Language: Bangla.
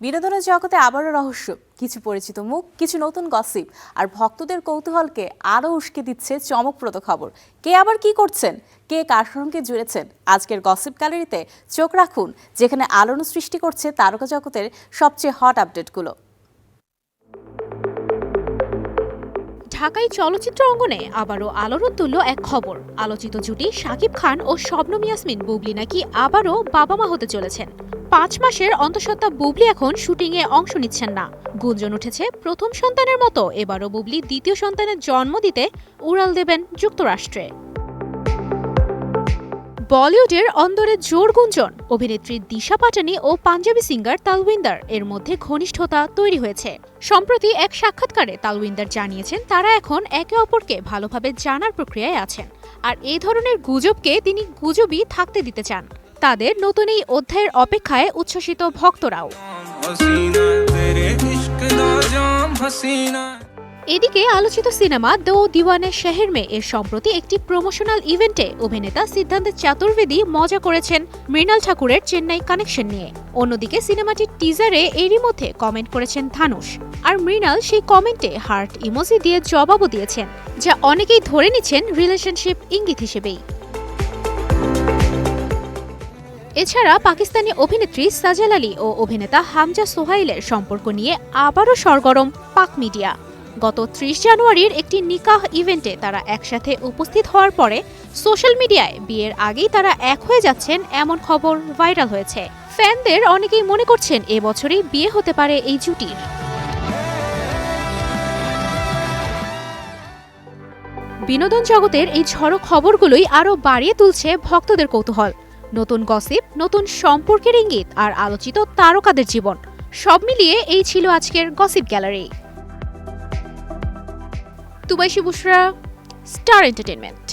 বিনোদনের জগতে আবারও রহস্য, কিছু পরিচিত মুখ, কিছু নতুন গসিপ আর ভক্তদের কৌতূহলকে আরও উস্কে দিচ্ছে চমকপ্রদ খবর। কে আবার কি করছেন, কে কার সঙ্গে জুড়েছেন, আজকের গসিপ গ্যালারিতে চোখ রাখুন, যেখানে আলোড়ন সৃষ্টি করছে তারকা জগতের সবচেয়ে হট আপডেটগুলো। ঢাকায় চলচ্চিত্র অঙ্গনে আবারও আলোড়ন তুলল এক খবর। আলোচিত জুটি শাকিব খান ও শবনম ইয়াসমিন বুবলি নাকি আবারও বাবা মা হতে চলেছেন। 5 মাসের অন্তঃসত্ত্বা বুবলি এখন শুটিংয়ে অংশ নিচ্ছেন না। গুঞ্জন উঠেছে প্রথম সন্তানের মতো এবারও বুবলি দ্বিতীয় সন্তানের জন্ম দিতে উড়াল দেবেন যুক্তরাষ্ট্রে। বলিউডের অন্দরে জোর গুঞ্জন, অভিনেত্রী দিশা পাটানি ও পাঞ্জাবি সিঙ্গার তালউইন্দার এর মধ্যে ঘনিষ্ঠতা তৈরি হয়েছে। সম্প্রতি এক সাক্ষাৎকারে তালউইন্দার জানিয়েছেন তারা এখন একে অপরকে ভালোভাবে জানার প্রক্রিয়ায় আছেন, আর এই ধরনের গুজবকে তিনি গুজবই থাকতে দিতে চান। তাদের নতুন এই অধ্যায়ের অপেক্ষায় উচ্ছ্বসিত ভক্তরাও। এদিকে আলোচিত সিনেমা দো দিওয়ানে শহর মে এর সম্প্রতি একটি প্রমোশনাল ইভেন্টে অভিনেতা সিদ্ধান্ত চতুর্বেদী মজা করেছেন মৃণাল ঠাকুরের চেন্নাই কানেকশন নিয়ে। অন্যদিকে সিনেমাটির টিজারে এরই মধ্যে কমেন্ট করেছেন ধানুষ, আর মৃণাল সেই কমেন্টে হার্ট ইমোজি দিয়ে জবাবও দিয়েছেন, যা অনেকেই ধরে নিচ্ছেন রিলেশনশিপ ইঙ্গিত হিসেবেই। এছাড়া পাকিস্তানি অভিনেত্রী সাজেল আলী ও অভিনেতা হামজা সোহাইলের সম্পর্ক নিয়ে আবারও সরগরম পাক মিডিয়া। গত 30 জানুয়ারির একটি নিকাহ ইভেন্টে তারা একসাথে উপস্থিত হওয়ার পরে সোশ্যাল মিডিয়ায় বিয়ের আগেই তারা এক হয়ে যাচ্ছেন এমন খবর ভাইরাল হয়েছে। ফ্যানদের অনেকেই মনে করছেন এবছরই বিয়ে হতে পারে এই জুটির। বিনোদন জগতের এই ঝড়ো খবরগুলোই আরও বাড়িয়ে তুলছে ভক্তদের কৌতূহল। নতুন গসিপ, নতুন সম্পর্কের ইঙ্গিত আর আলোচিত তারকাদের জীবন, সব মিলিয়ে এই ছিল আজকের গসিপ গ্যালারি। তুবাইশি বুশরা, স্টার এন্টারটেইনমেন্ট।